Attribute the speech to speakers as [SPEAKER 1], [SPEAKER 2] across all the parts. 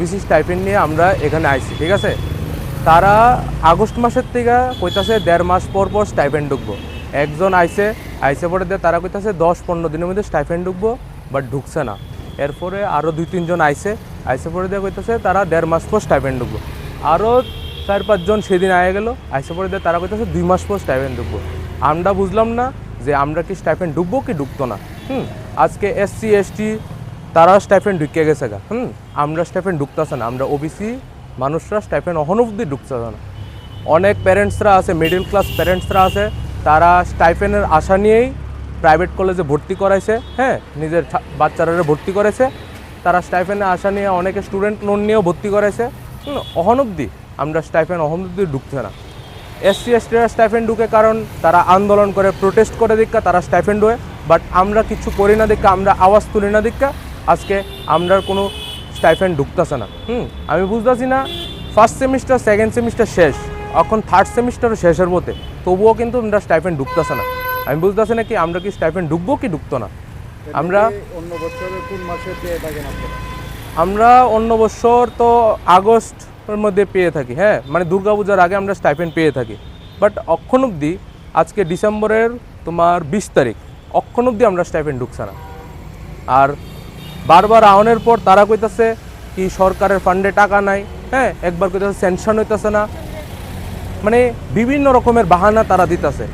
[SPEAKER 1] OBC stipend নিয়ে আমরা এখানে আইছি, ঠিক আছে। তারা আগস্ট মাসের থেকে কইতাছে 1.5 মাস পর পর স্টাইপেন্ড ঢুকবো। একজন আইসে পরে দিয়ে তারা কইতাছে 10-15 দিনের মধ্যে স্টাইপেন্ড ঢুকবো, বাট ঢুকছে না। এরপরে আরও 2-3 জন আইসে পরে দিয়ে কইতাছে তারা 1.5 মাস পর স্টাইপেন্ড ঢুকবো। আরও 4-5 জন সেদিন আয়ে গেল, আইসে পরে দিয়ে তারা কইতাছে 2 মাস পর স্টাইপেন্ড ঢুকবো। আমরা বুঝলাম না যে আমরা কি স্টাইপেন্ড ঢুকবো কি ঢুকতো না। আজকে SC ST তারা স্টাইপেন্ড ঢুকে গেছে গা, আমরা স্টাইপেন্ড ঢুকতেছে না। আমরা ওবিসি মানুষরা স্টাইপেন্ড অহন অবধি ঢুকতেছে না। অনেক প্যারেন্টসরা আছে, মিডল ক্লাস প্যারেন্টসরা আছে, তারা স্টাইপেন্ডের আশা নিয়েই প্রাইভেট কলেজে ভর্তি করাইছে, নিজের বাচ্চারা ভর্তি করেছে। তারা স্টাইপেন্ডের আশা নিয়ে অনেকে স্টুডেন্ট লোন নিয়েও ভর্তি করেছে। অহন অবধি আমরা স্টাইপেন্ড অহন অবধি ঢুকছে না। SC STরা স্টাইপেন্ড ঢুকে কারণ তারা আন্দোলন করে, প্রোটেস্ট করে দেখা তারা স্টাইপেন্ড হয়। বাট আমরা কিছু করি না দেখা, আমরা আওয়াজ তুলি না দেখা আজকে আমরা কোনো স্টাইপেন্ড ঢুকতেছে না। আমি বুঝতেছি না, ফার্স্ট সেমিস্টার সেকেন্ড সেমিস্টার শেষ, এখন থার্ড সেমিস্টারও শেষের মধ্যে, তবুও কিন্তু আমরা স্টাইপেন্ড ঢুকতেছে না। আমি বুঝতেছি না কি আমরা কি স্টাইপেন্ড ঢুকবো কি ঢুকতো না। আমরা
[SPEAKER 2] অন্য বছরে কোন মাসে পেয়ে থাকেন আপনারা?
[SPEAKER 1] আমরা অন্য বছর তো আগস্টের মধ্যে পেয়ে থাকি, মানে দুর্গাপূজার আগে আমরা স্টাইপেন্ড পেয়ে থাকি। বাট অক্ষণ অবধি আজকে ডিসেম্বরের তোমার 20 তারিখ, অক্ষণ অবধি আমরা স্টাইপেন্ড ঢুকছে না। আর বারবার আহনের পর তারা কইতাছে কি সরকারের ফান্ডে টাকা নাই, একবার কইতাছে স্যাংশন হইতেছে না, মানে বিভিন্ন রকমের বাহানা তারা দিতেছে।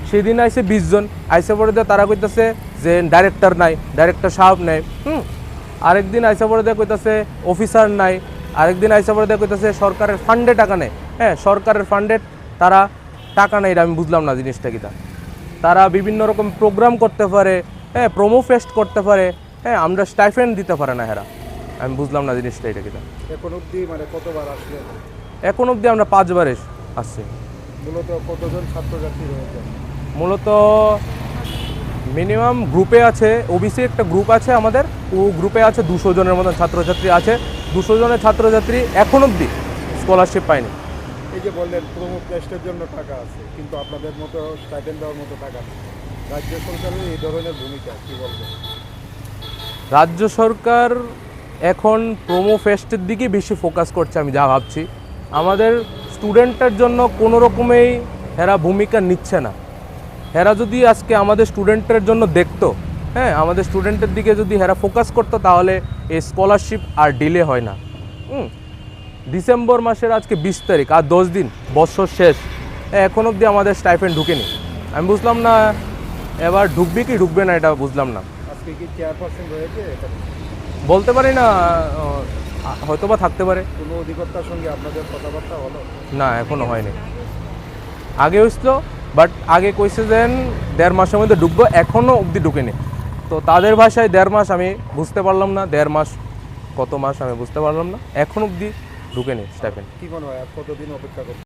[SPEAKER 1] সেদিন আইসে 20 জন, আইসে পরে দিয়ে তারা কইতাছে যে ডাইরেক্টর নাই, ডাইরেক্টর সাহেব নাই। আরেকদিন আইসে পরে দিয়ে কইতাছে অফিসার নাই, আরেকদিন আইসে পরে দিয়ে কইতাছে সরকারের ফান্ডে টাকা নেই। সরকারের ফান্ডে তারা টাকা নেই, আমি বুঝলাম না জিনিসটা কিটা। তারা বিভিন্ন রকম প্রোগ্রাম করতে পারে, প্রোমো ফেস্ট করতে পারে, আমরা স্টাইপেন্ড দিতে পারে না হেরা। আমি বুঝলাম না জিনিসটা এটা কিটা।
[SPEAKER 2] এখন অবধি মানে কতবার আসলে?
[SPEAKER 1] এখন অবধি আমরা 5 বার আসছি।
[SPEAKER 2] মূলত কতজন ছাত্রছাত্রী রয়েছে?
[SPEAKER 1] মূলত মিনিমাম গ্রুপে আছে, ওবিসি একটা গ্রুপ আছে আমাদের, ও গ্রুপে আছে 200 জনের মতন ছাত্রছাত্রী আছে। 200 জনের ছাত্রছাত্রী এখন অবধি স্কলারশিপ পায়নি।
[SPEAKER 2] এই যে বললেন প্রোমো টেস্টের জন্য টাকা আছে, কিন্তু আপনাদের মতো স্টাইপেন্ড দেওয়ার মতো টাকা নেই। রাজ্য সরকারের এই ধরনের ভূমিকা কী বলবেন?
[SPEAKER 1] রাজ্য সরকার এখন প্রোমো ফেস্টের দিকে বেশি ফোকাস করছে, আমি যা ভাবছি। আমাদের স্টুডেন্টের জন্য কোনো রকমেই হেরা ভূমিকা নিচ্ছে না। হেরা যদি আজকে আমাদের স্টুডেন্টের জন্য দেখতো, আমাদের স্টুডেন্টের দিকে যদি হেরা ফোকাস করতো, তাহলে এই স্কলারশিপ আর ডিলে হয় না। ডিসেম্বর মাসের আজকে 20 তারিখ, আর 10 দিন বছর শেষ, এখন অবধি আমাদের স্টাইপেন্ড ঢুকেনি। আমি বুঝলাম না এবার ঢুকবে কি ঢুকবে না, এটা বুঝলাম না।
[SPEAKER 2] আজকে কি চেয়ারপারসন রয়েছে?
[SPEAKER 1] বলতে পারি না, হয়তো বা থাকতে পারে।
[SPEAKER 2] কোনো অধিকর্তার সঙ্গে আপনাদের কথাবার্তা হলো?
[SPEAKER 1] না, এখনও হয়নি। আগে হয়েছিল, বাট আগে কইছে যেন 1.5 মাসের মধ্যে ঢুকবো, এখনও অবধি ঢুকেনি। তো তাদের ভাষায় 1.5 মাস আমি বুঝতে পারলাম না, 1.5 মাস কত মাস আমি বুঝতে পারলাম না, এখন অবধি ঢুকেনি স্টাইপেন্ড।
[SPEAKER 2] কি মনে হয় আর কতদিন অপেক্ষা করতে?